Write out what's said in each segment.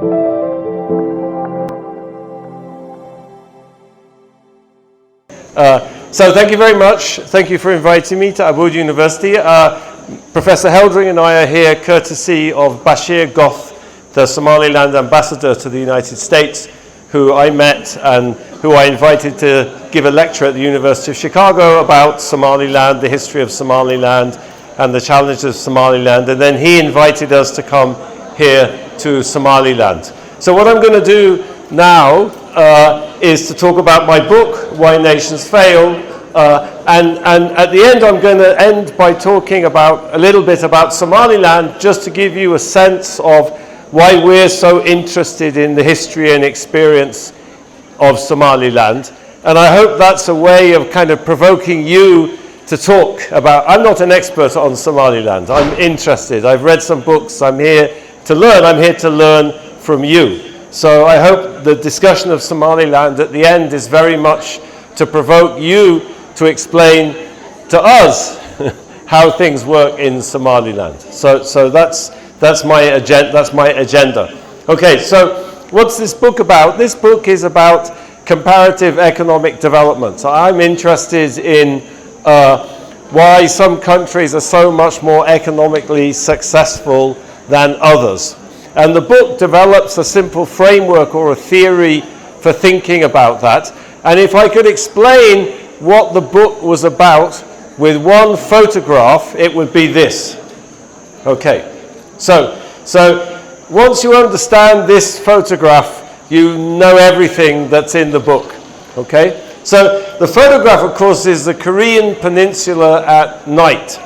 So thank you very much. Thank you for inviting me to Amoud University. Professor Heldring and I are here courtesy of Bashir Goth, the Somaliland ambassador to the United States, who I met and who I invited to give a lecture at the University of Chicago about Somaliland, the history of Somaliland and the challenges of Somaliland. And then he invited us to come here to Somaliland. So what I'm going to do now is to talk about my book, Why Nations Fail, and at the end I'm going to end by talking about a little bit about Somaliland, just to give you a sense of why we're so interested in the history and experience of Somaliland. And I hope that's a way of kind of provoking you to talk about. I'm not an expert on Somaliland. I'm interested. I've read some books. I'm here to learn. I'm here to learn from you. So I hope the discussion of Somaliland at the end is very much to provoke you to explain to us how things work in Somaliland. So that's my agenda. Okay, so what's this book about? This book is about comparative economic development. So I'm interested in why some countries are so much more economically successful than others. And the book develops a simple framework or a theory for thinking about that. And if I could explain what the book was about with one photograph, it would be this. Okay, so once you understand this photograph, you know everything that's in the book. Okay, so the photograph, of course, is the Korean peninsula at night.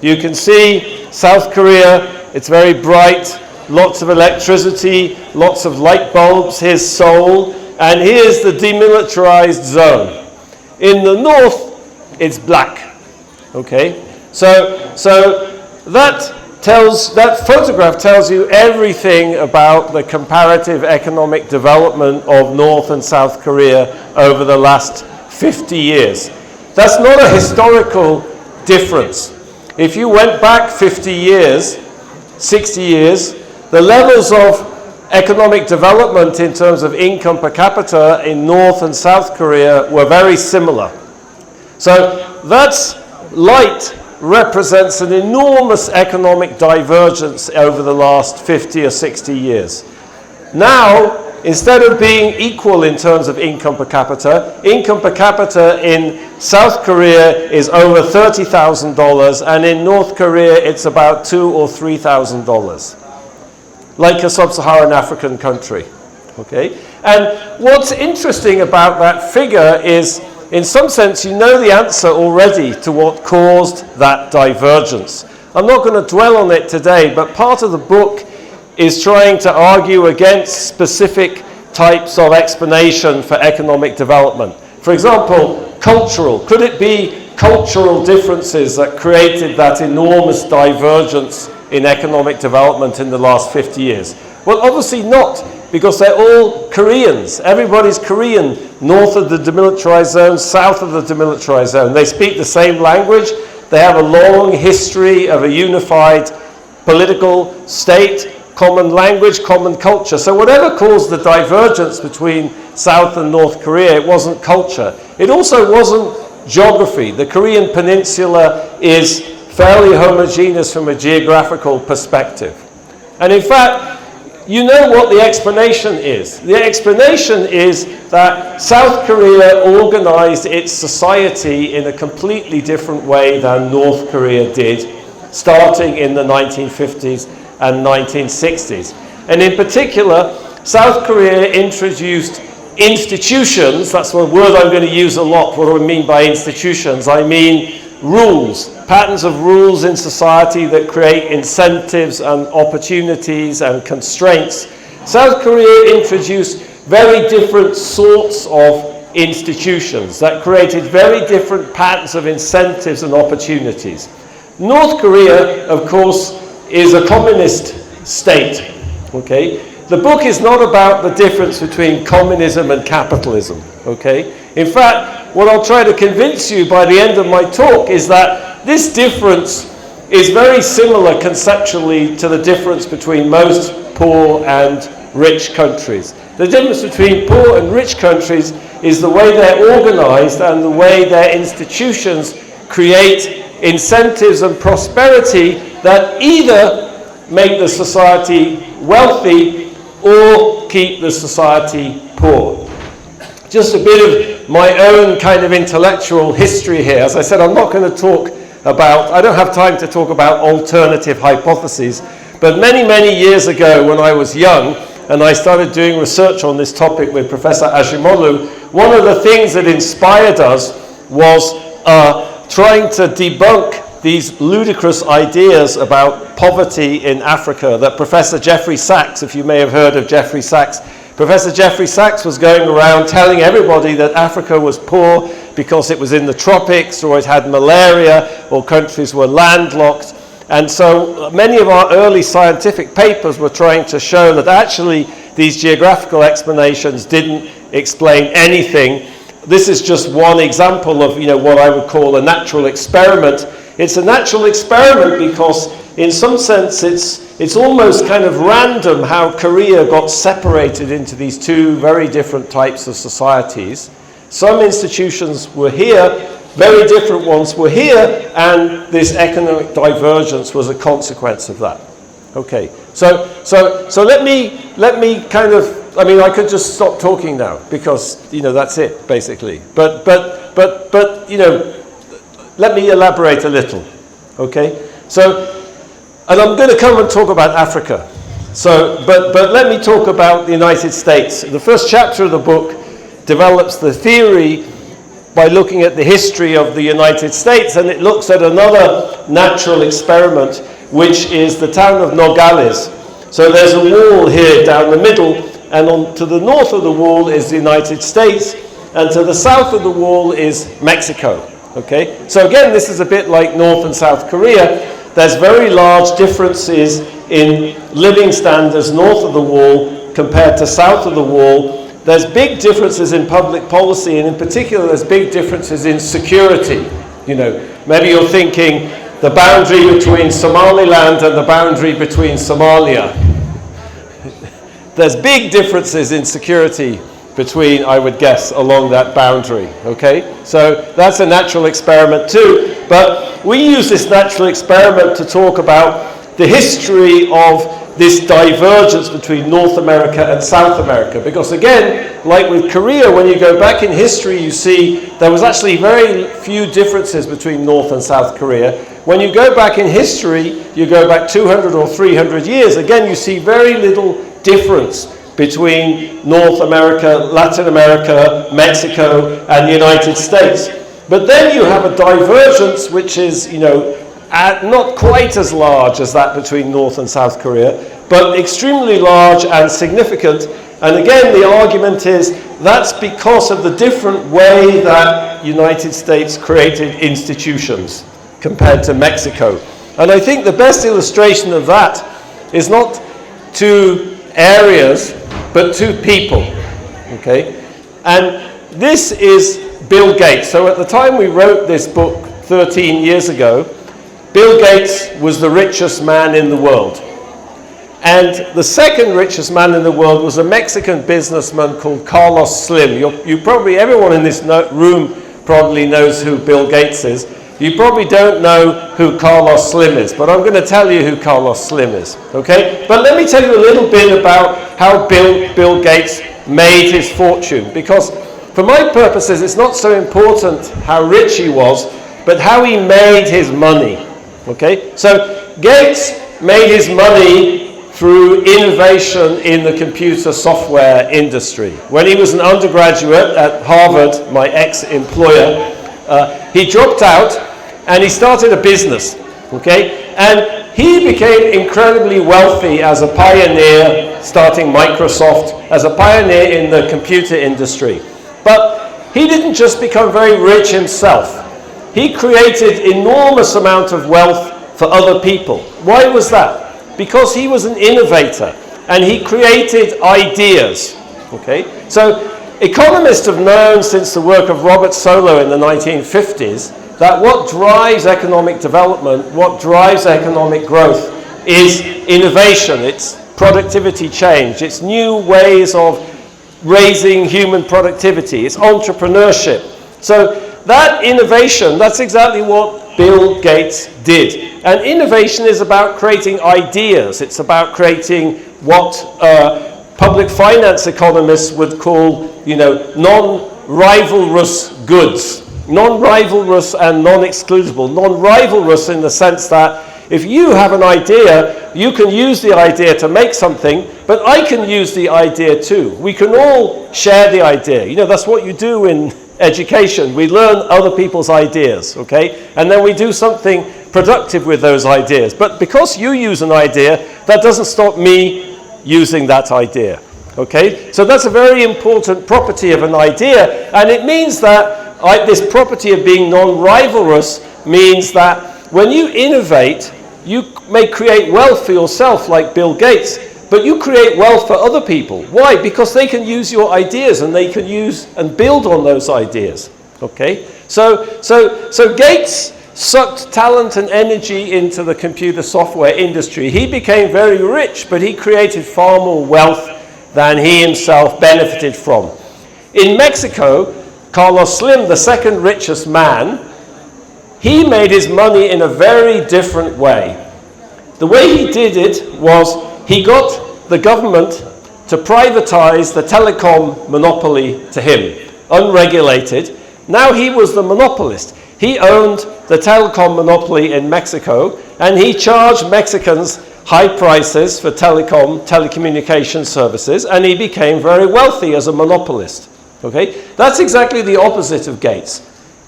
You can see South Korea. It's very bright. Lots of electricity, lots of light bulbs. Here's Seoul, and here's the demilitarized zone. In the north, it's black. Okay, so that photograph tells you everything about the comparative economic development of North and South Korea over the last 50 years. That's not a historical difference. If you went back 50 years, 60 years, the levels of economic development in terms of income per capita in North and South Korea were very similar. So that's light represents an enormous economic divergence over the last 50 or 60 years. Now, instead of being equal in terms of income per capita in South Korea is over $30,000, and in North Korea it's about $2,000 or $3,000. Like a sub-Saharan African country, okay? And what's interesting about that figure is, in some sense, you know the answer already to what caused that divergence. I'm not going to dwell on it today, but part of the book is trying to argue against specific types of explanation for economic development. For example, cultural. Could it be cultural differences that created that enormous divergence in economic development in the last 50 years? Well, obviously not, because they're all Koreans. Everybody's Korean, north of the demilitarized zone, south of the demilitarized zone. They speak the same language. They have a long history of a unified political state, common language, common culture. So whatever caused the divergence between South and North Korea, it wasn't culture. It also wasn't geography. The Korean peninsula is fairly homogeneous from a geographical perspective. And in fact, you know what the explanation is. The explanation is that South Korea organized its society in a completely different way than North Korea did, starting in the 1950s and 1960s. And in particular, South Korea introduced institutions. That's a word I'm going to use a lot. What do I mean by institutions? I mean rules, patterns of rules in society that create incentives and opportunities and constraints. South Korea introduced very different sorts of institutions that created very different patterns of incentives and opportunities. North Korea, of course, is a communist state. Okay? The book is not about the difference between communism and capitalism. Okay? In fact, what I'll try to convince you by the end of my talk is that this difference is very similar conceptually to the difference between most poor and rich countries. The difference between poor and rich countries is the way they're organized and the way their institutions create incentives and prosperity that either make the society wealthy or keep the society poor. Just a bit of my own kind of intellectual history here. As I said, I'm not going to talk about, I don't have time to talk about alternative hypotheses, but many, many years ago when I was young and I started doing research on this topic with Professor Ajimolu, one of the things that inspired us was trying to debunk these ludicrous ideas about poverty in Africa that Professor Jeffrey Sachs, if you may have heard of Jeffrey Sachs, Professor Jeffrey Sachs was going around telling everybody that Africa was poor because it was in the tropics or it had malaria or countries were landlocked. And so many of our early scientific papers were trying to show that actually these geographical explanations didn't explain anything. This is just one example of, what I would call a natural experiment. It's a natural experiment because in some sense it's almost kind of random how Korea got separated into these two very different types of societies. Some institutions were here, very different ones were here, and this economic divergence was a consequence of that. Okay, so let me kind of, I could just stop talking now because that's it basically. But let me elaborate a little. Okay, and I'm going to come and talk about Africa. But let me talk about the United States. The first chapter of the book develops the theory by looking at the history of the United States, and it looks at another natural experiment, which is the town of Nogales. So there's a wall here down the middle, and to the north of the wall is the United States, and to the south of the wall is Mexico. Okay? So again, this is a bit like North and South Korea. There's very large differences in living standards north of the wall compared to south of the wall. There's big differences in public policy, and in particular there's big differences in security. Maybe you're thinking the boundary between Somaliland and the boundary between Somalia. There's big differences in security between, I would guess, along that boundary, okay? So that's a natural experiment too, but we use this natural experiment to talk about the history of this divergence between North America and South America, because again, like with Korea, when you go back in history, you see there was actually very few differences between North and South Korea. When you go back in history, you go back 200 or 300 years, again, you see very little difference between North America, Latin America, Mexico, and the United States. But then you have a divergence which is, not quite as large as that between North and South Korea, but extremely large and significant. And again, the argument is that's because of the different way that United States created institutions compared to Mexico. And I think the best illustration of that is not two areas, but two people, okay? And this is Bill Gates. So at the time we wrote this book 13 years ago, Bill Gates was the richest man in the world. And the second richest man in the world was a Mexican businessman called Carlos Slim. Everyone in this room probably knows who Bill Gates is. You probably don't know who Carlos Slim is, but I'm going to tell you who Carlos Slim is, okay? But let me tell you a little bit about how Bill Gates made his fortune, because for my purposes, it's not so important how rich he was, but how he made his money, okay? So Gates made his money through innovation in the computer software industry. When he was an undergraduate at Harvard, my ex-employer, he dropped out and he started a business, okay? And he became incredibly wealthy as a pioneer, starting Microsoft, as a pioneer in the computer industry. But he didn't just become very rich himself. He created enormous amount of wealth for other people. Why was that? Because he was an innovator and he created ideas, okay? So economists have known since the work of Robert Solow in the 1950s that what drives economic development, what drives economic growth is innovation. It's productivity change. It's new ways of raising human productivity. It's entrepreneurship. So that innovation, that's exactly what Bill Gates did. And innovation is about creating ideas. It's about creating what public finance economists would call, non-rivalrous goods. Non-rivalrous and non-excludable. Non-rivalrous in the sense that if you have an idea, you can use the idea to make something, but I can use the idea too. We can all share the idea. That's what you do in education. We learn other people's ideas, okay? And then we do something productive with those ideas. But because you use an idea, that doesn't stop me using that idea, okay? So that's a very important property of an idea, and it means that this property of being non-rivalrous means that when you innovate, you may create wealth for yourself like Bill Gates, but you create wealth for other people. Why? Because they can use your ideas and they can use and build on those ideas. Okay? So Gates sucked talent and energy into the computer software industry. He became very rich, but he created far more wealth than he himself benefited from. In Mexico, Carlos Slim, the second richest man, he made his money in a very different way. The way he did it was he got the government to privatize the telecom monopoly to him, unregulated. Now he was the monopolist. He owned the telecom monopoly in Mexico, and he charged Mexicans high prices for telecommunication services, and he became very wealthy as a monopolist. Okay? That's exactly the opposite of Gates.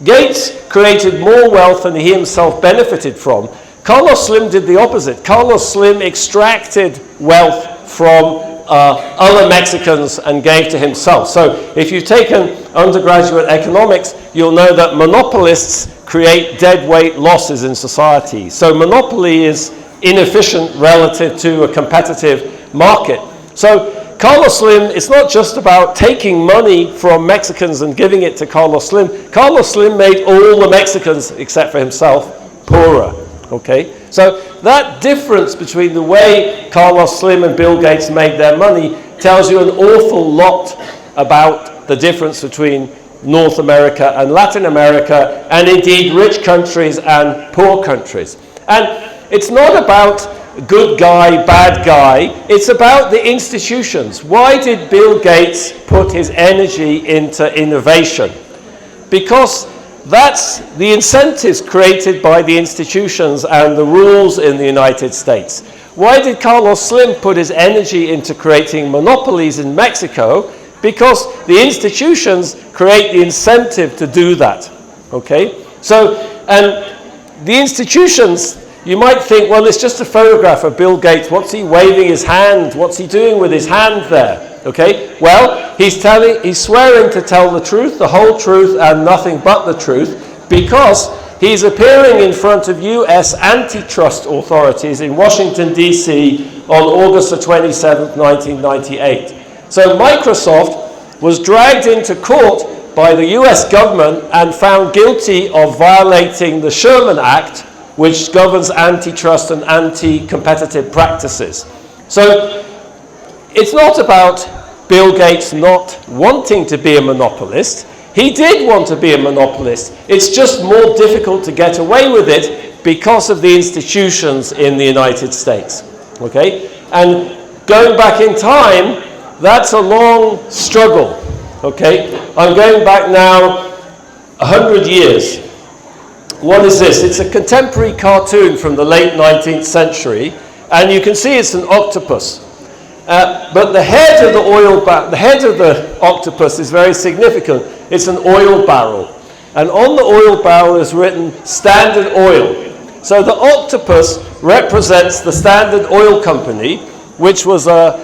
Gates created more wealth than he himself benefited from. Carlos Slim did the opposite. Carlos Slim extracted wealth from other Mexicans and gave to himself. So if you've taken undergraduate economics, you'll know that monopolists create deadweight losses in society. So monopoly is inefficient relative to a competitive market. So Carlos Slim, it's not just about taking money from Mexicans and giving it to Carlos Slim. Carlos Slim made all the Mexicans, except for himself, poorer. Okay? So that difference between the way Carlos Slim and Bill Gates made their money tells you an awful lot about the difference between North America and Latin America, and indeed rich countries and poor countries. And it's not about good guy, bad guy. It's about the institutions. Why did Bill Gates put his energy into innovation? Because that's the incentives created by the institutions and the rules in the United States. Why did Carlos Slim put his energy into creating monopolies in Mexico? Because the institutions create the incentive to do that. Okay? So, and the institutions, you might think, well, it's just a photograph of Bill Gates. What's he waving his hand? What's he doing with his hand there? Okay? Well, he's swearing to tell the truth, the whole truth, and nothing but the truth, because he's appearing in front of US antitrust authorities in Washington, D.C. on August the 27th, 1998. So Microsoft was dragged into court by the US government and found guilty of violating the Sherman Act, which governs antitrust and anti-competitive practices. So it's not about Bill Gates not wanting to be a monopolist. He did want to be a monopolist. It's just more difficult to get away with it because of the institutions in the United States. Okay? And going back in time, that's a long struggle. Okay? I'm going back now 100 years. What is this? It's a contemporary cartoon from the late 19th century, and you can see it's an octopus. But the head of the octopus is very significant. It's an oil barrel, and on the oil barrel is written Standard Oil. So the octopus represents the Standard Oil Company, which was a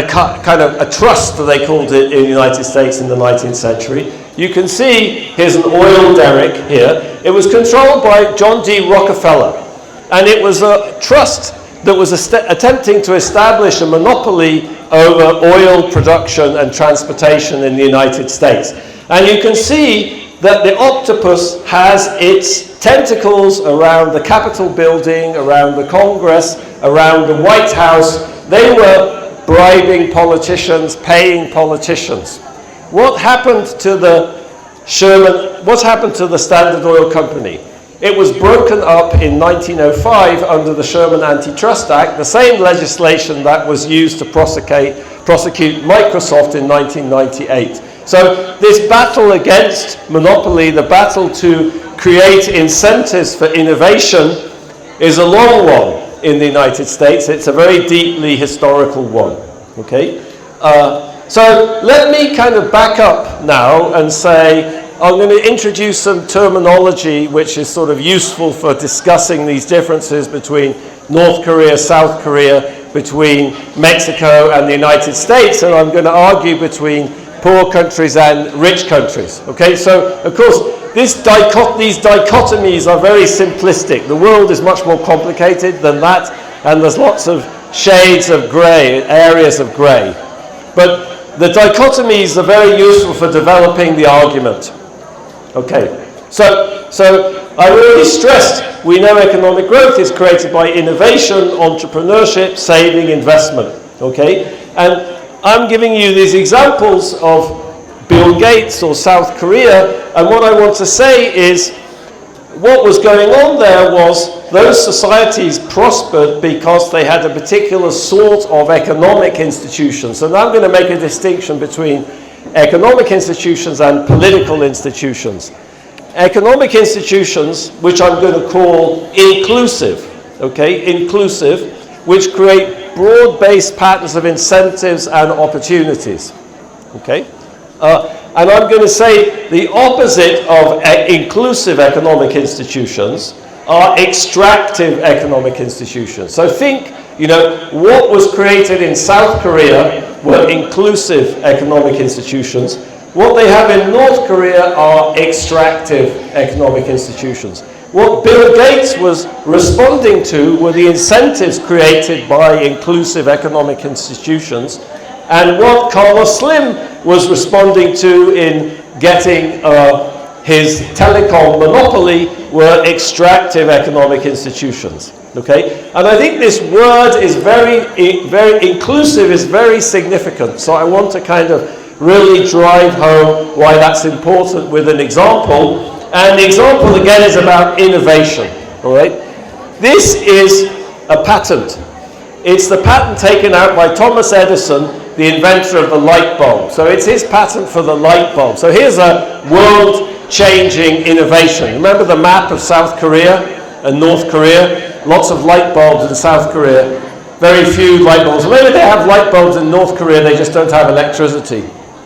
kind of a trust, they called it in the United States in the 19th century. You can see here's an oil derrick here. It was controlled by John D. Rockefeller, and it was a trust that was attempting to establish a monopoly over oil production and transportation in the United States. And you can see that the octopus has its tentacles around the Capitol building, around the Congress, around the White House, they were bribing politicians, paying politicians. What happened to the Standard Oil Company? It was broken up in 1905 under the Sherman Antitrust Act, the same legislation that was used to prosecute Microsoft in 1998. So this battle against monopoly, the battle to create incentives for innovation, is a long one in the United States. It's a very deeply historical one. Okay? So let me kind of back up now and say, I'm going to introduce some terminology which is sort of useful for discussing these differences between North Korea, South Korea, between Mexico and the United States, and I'm going to argue between poor countries and rich countries. Okay, so of course these dichotomies are very simplistic. The world is much more complicated than that, and there's lots of shades of grey, areas of grey. But the dichotomies are very useful for developing the argument. Okay, so I already stressed, we know economic growth is created by innovation, entrepreneurship, saving, investment. Okay, and I'm giving you these examples of Bill Gates or South Korea, and what I want to say is what was going on there was those societies prospered because they had a particular sort of economic institution. So now I'm going to make a distinction between economic institutions and political institutions. Economic institutions, which I'm going to call inclusive, okay, inclusive, which create broad-based patterns of incentives and opportunities, okay? And I'm going to say the opposite of inclusive economic institutions are extractive economic institutions. So think, you know, what was created in South Korea were inclusive economic institutions. What they have in North Korea are extractive economic institutions. What Bill Gates was responding to were the incentives created by inclusive economic institutions, and what Carlos Slim was responding to in getting his telecom monopoly were extractive economic institutions. Okay, and I think this word is very inclusive, is very significant. So I want to kind of really drive home why that's important with an example. And the example again is about innovation. All right, this is a patent. It's the patent taken out by Thomas Edison, the inventor of the light bulb. So it's his patent for the light bulb. So here's a world-changing innovation. Remember the map of South Korea and North Korea? Lots of light bulbs in South Korea, very few light bulbs. Maybe they have light bulbs in North Korea, they just don't have electricity.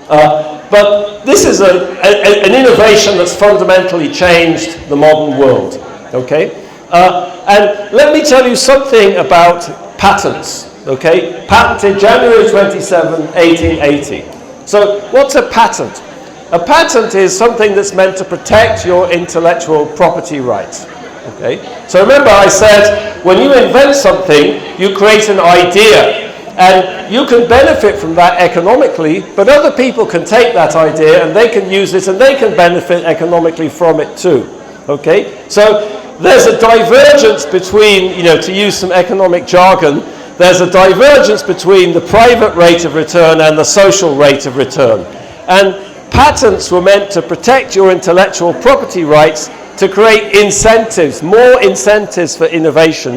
But this is an innovation that's fundamentally changed the modern world. Okay? And let me tell you something about patents. Okay? Patented January 27, 1880. So what's a patent? A patent is something that's meant to protect your intellectual property rights. Okay? So remember I said, when you invent something, you create an idea. And you can benefit from that economically, but other people can take that idea and they can use it and they can benefit economically from it too. Okay? So there's a divergence between, you know, to use some economic jargon, there's a divergence between the private rate of return and the social rate of return. And patents were meant to protect your intellectual property rights, to create incentives, more incentives for innovation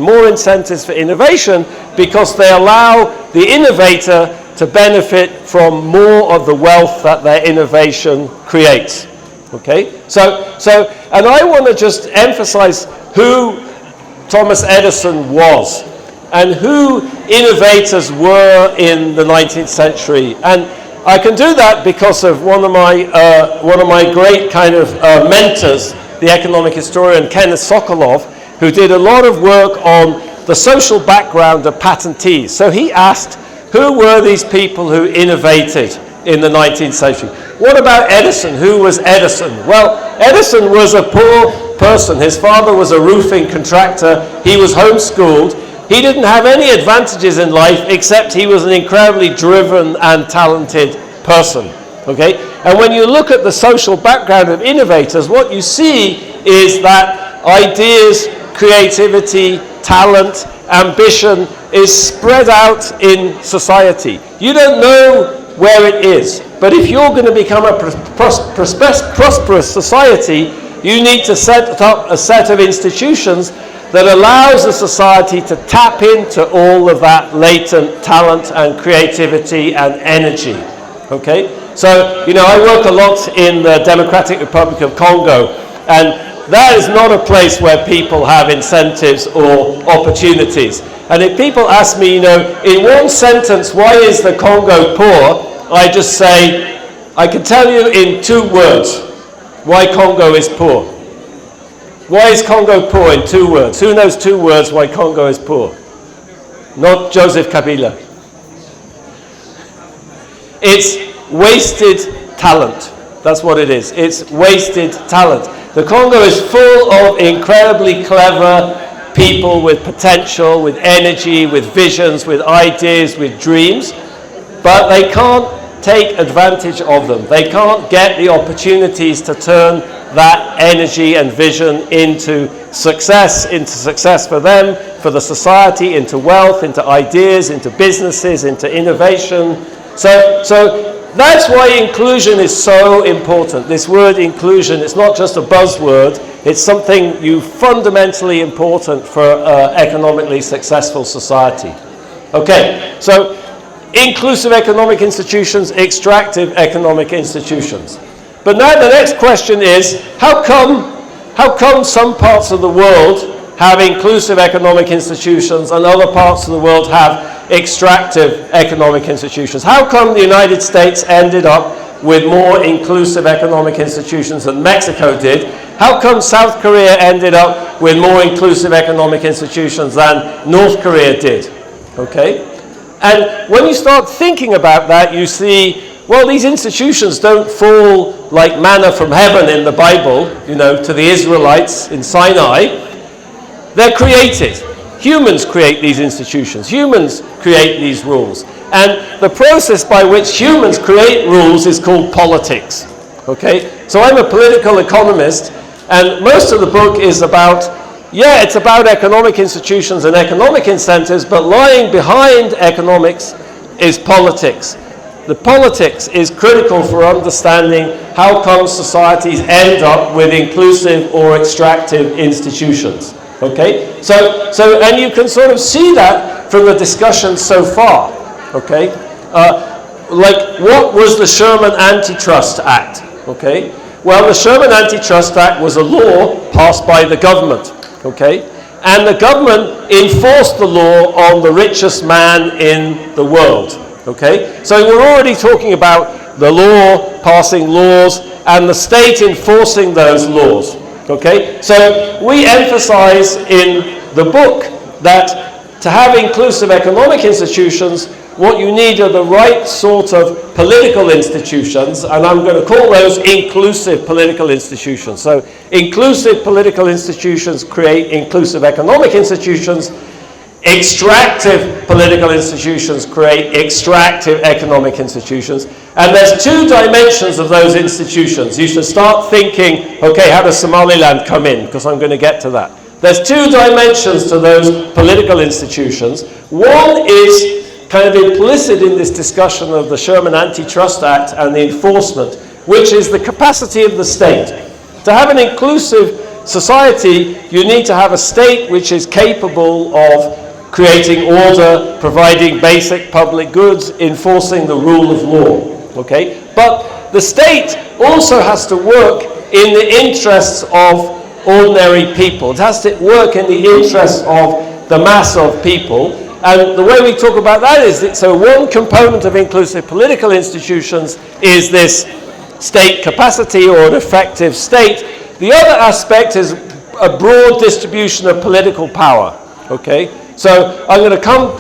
because they allow the innovator to benefit from more of the wealth that their innovation creates. Okay? So, and I want to just emphasize who Thomas Edison was and who innovators were in the 19th century. And I can do that because of one of my great kind of mentors, the economic historian Kenneth Sokolov, who did a lot of work on the social background of patentees. So he asked, who were these people who innovated in the 19th century? What about Edison? Who was Edison? Well, Edison was a poor person. His father was a roofing contractor. He was homeschooled. He didn't have any advantages in life except he was an incredibly driven and talented person. Okay? And when you look at the social background of innovators, what you see is that ideas, creativity, talent, ambition is spread out in society. You don't know where it is, but if you're going to become a prosperous society, you need to set up a set of institutions that allows the society to tap into all of that latent talent and creativity and energy. Okay? So, I work a lot in the Democratic Republic of Congo, and that is not a place where people have incentives or opportunities. And if people ask me, in one sentence, why is the Congo poor? I just say, I can tell you in 2 words why Congo is poor. Why is Congo poor in 2 words? Who knows 2 words why Congo is poor? Not Joseph Kabila. It's wasted talent. That's what it is. It's wasted talent. The Congo is full of incredibly clever people with potential, with energy, with visions, with ideas, with dreams, but they can't take advantage of them. They can't get the opportunities to turn that energy and vision into success for them, for the society, into wealth, into ideas, into businesses, into innovation. So that's why inclusion is so important. This word inclusion, it's not just a buzzword, it's something fundamentally important for an economically successful society. Okay, so inclusive economic institutions, extractive economic institutions. But now the next question is, how come some parts of the world have inclusive economic institutions and other parts of the world have extractive economic institutions? How come the United States ended up with more inclusive economic institutions than Mexico did? How come South Korea ended up with more inclusive economic institutions than North Korea did? Okay? And when you start thinking about that, you see, well, these institutions don't fall like manna from heaven in the Bible, to the Israelites in Sinai. They're created. Humans create these institutions. Humans create these rules. And the process by which humans create rules is called politics. Okay? So I'm a political economist, and most of the book is about, it's about economic institutions and economic incentives, but lying behind economics is politics. The politics is critical for understanding how come societies end up with inclusive or extractive institutions. Okay? So and you can sort of see that from the discussion so far. Okay? Like, what was the Sherman Antitrust Act? Okay? Well, the Sherman Antitrust Act was a law passed by the government. Okay? And the government enforced the law on the richest man in the world. Okay? So we're already talking about the law passing laws and the state enforcing those laws. Okay? So we emphasize in the book that to have inclusive economic institutions, what you need are the right sort of political institutions, and I'm going to call those inclusive political institutions. So inclusive political institutions create inclusive economic institutions. Extractive political institutions create extractive economic institutions. And there's 2 dimensions of those institutions. You should start thinking, okay, how does Somaliland come in? Because I'm going to get to that. There's 2 dimensions to those political institutions. One is kind of implicit in this discussion of the Sherman Antitrust Act and the enforcement, which is the capacity of the state. To have an inclusive society, you need to have a state which is capable of creating order, providing basic public goods, enforcing the rule of law. Okay? But the state also has to work in the interests of ordinary people. It has to work in the interests of the mass of people. And the way we talk about that is that, so one component of inclusive political institutions is this state capacity or an effective state. The other aspect is a broad distribution of political power. Okay? So I'm going to talk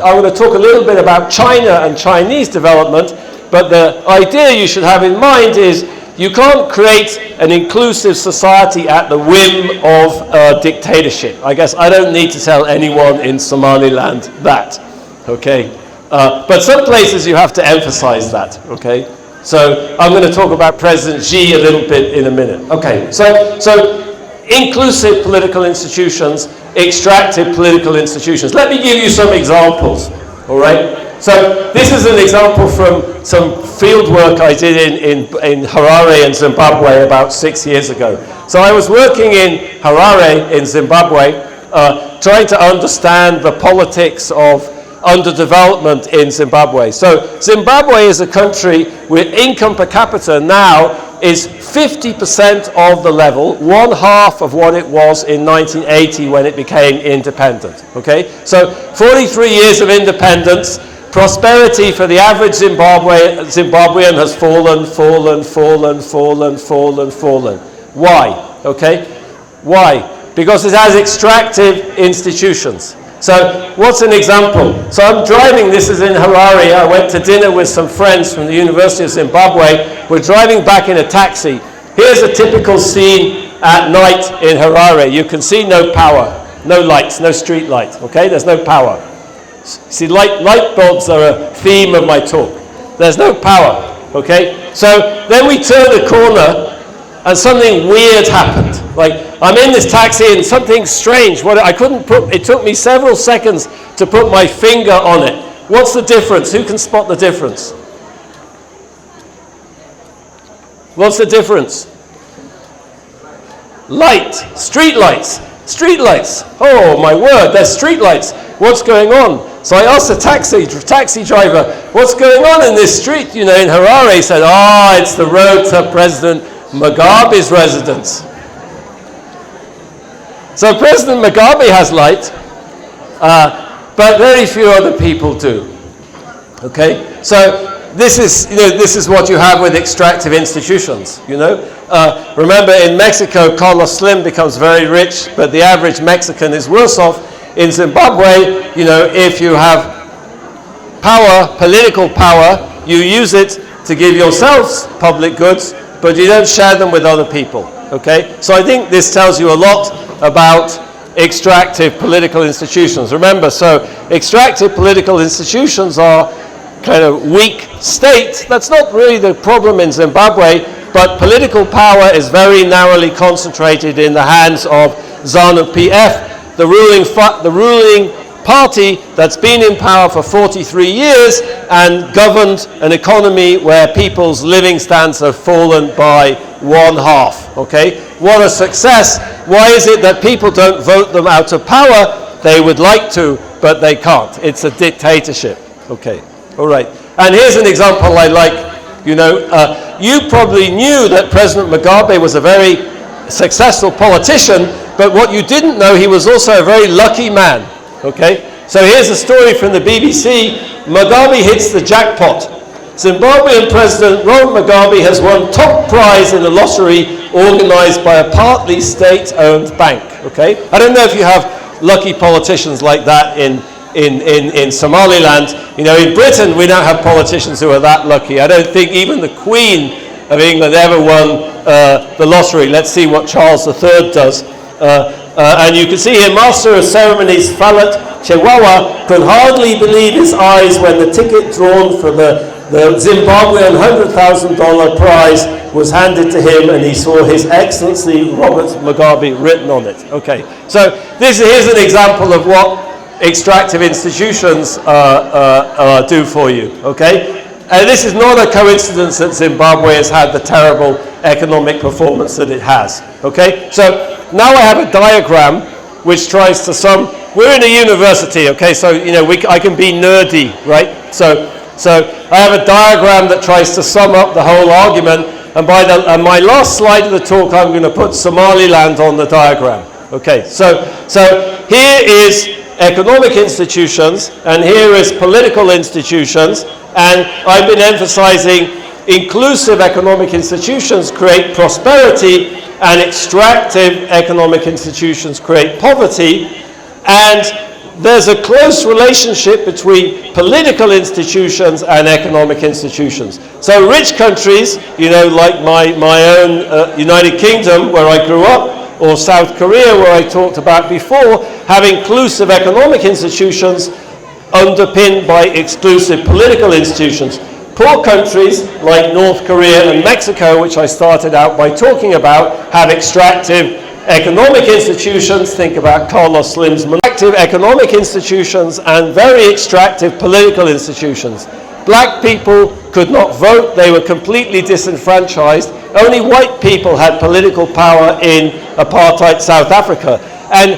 a little bit about China and Chinese development, but the idea you should have in mind is you can't create an inclusive society at the whim of a dictatorship. I guess I don't need to tell anyone in Somaliland that. Okay? But some places you have to emphasize that. Okay? So I'm going to talk about President Xi a little bit in a minute. Okay, so inclusive political institutions, extractive political institutions. Let me give you some examples, all right? So this is an example from some field work I did in Harare in Zimbabwe about 6 years ago. So I was working in Harare in Zimbabwe, trying to understand the politics of underdevelopment in Zimbabwe. So Zimbabwe is a country where income per capita now is 50% of the level, 1/2 of what it was in 1980 when it became independent, okay? So 43 years of independence, prosperity for the average Zimbabwean has fallen. Why, okay? Why? Because it has extractive institutions. So what's an example? So I'm driving, this is in Harare, I went to dinner with some friends from the University of Zimbabwe. We're driving back in a taxi. Here's a typical scene at night in Harare. You can see no power, no lights, no street light, okay? There's no power. See, light bulbs are a theme of my talk. There's no power, okay? So then we turned a corner and something weird happened. Like, I'm in this taxi and something strange. It took me several seconds to put my finger on it. What's the difference? Who can spot the difference? What's the difference? Light, street lights. Street lights. Oh my word, there's street lights. What's going on? So I asked the taxi driver, what's going on in this street? You know, in Harare. He said, it's the road to President Mugabe's residence. So President Mugabe has light, but very few other people do. Okay, so this is what you have with extractive institutions. You know, remember in Mexico, Carlos Slim becomes very rich, but the average Mexican is worse off. In Zimbabwe, you know, if you have power, political power, you use it to give yourselves public goods, but you don't share them with other people. Okay, so I think this tells you a lot about extractive political institutions. Remember, so extractive political institutions are kind of weak state. That's not really the problem in Zimbabwe, but political power is very narrowly concentrated in the hands of ZANU-PF, the ruling party that's been in power for 43 years and governed an economy where people's living standards have fallen by 1/2, okay? What a success. Why is it that people don't vote them out of power? They would like to, but they can't. It's a dictatorship, okay? All right. And here's an example I like. You know, you probably knew that President Mugabe was a very successful politician, but what you didn't know, he was also a very lucky man, okay? So here's a story from the BBC. Mugabe hits the jackpot. Zimbabwean President Robert Mugabe has won top prize in a lottery organized by a partly state-owned bank, okay? I don't know if you have lucky politicians like that in Somaliland. You know, in Britain, we don't have politicians who are that lucky. I don't think even the Queen of England ever won the lottery. Let's see what Charles III does. And you can see here, Master of Ceremonies Falat Chewawa could hardly believe his eyes when the ticket drawn for the Zimbabwean $100,000 prize was handed to him and he saw His Excellency Robert Mugabe written on it. Okay, so here's an example of what extractive institutions do for you, okay? And this is not a coincidence that Zimbabwe has had the terrible economic performance that it has, okay? So now I have a diagram which tries to sum. We're in a university, okay? So, you know, I can be nerdy, right? So I have a diagram that tries to sum up the whole argument, and by my last slide of the talk, I'm going to put Somaliland on the diagram, okay? So here is economic institutions, and here is political institutions, and I've been emphasizing inclusive economic institutions create prosperity and extractive economic institutions create poverty, and there's a close relationship between political institutions and economic institutions. So rich countries, you know, like my own United Kingdom where I grew up, or South Korea, where I talked about before, have inclusive economic institutions underpinned by exclusive political institutions. Poor countries like North Korea and Mexico, which I started out by talking about, have extractive economic institutions, think about Carlos Slim's active economic institutions, and very extractive political institutions. Black people could not vote, they were completely disenfranchised. Only white people had political power in apartheid South Africa. And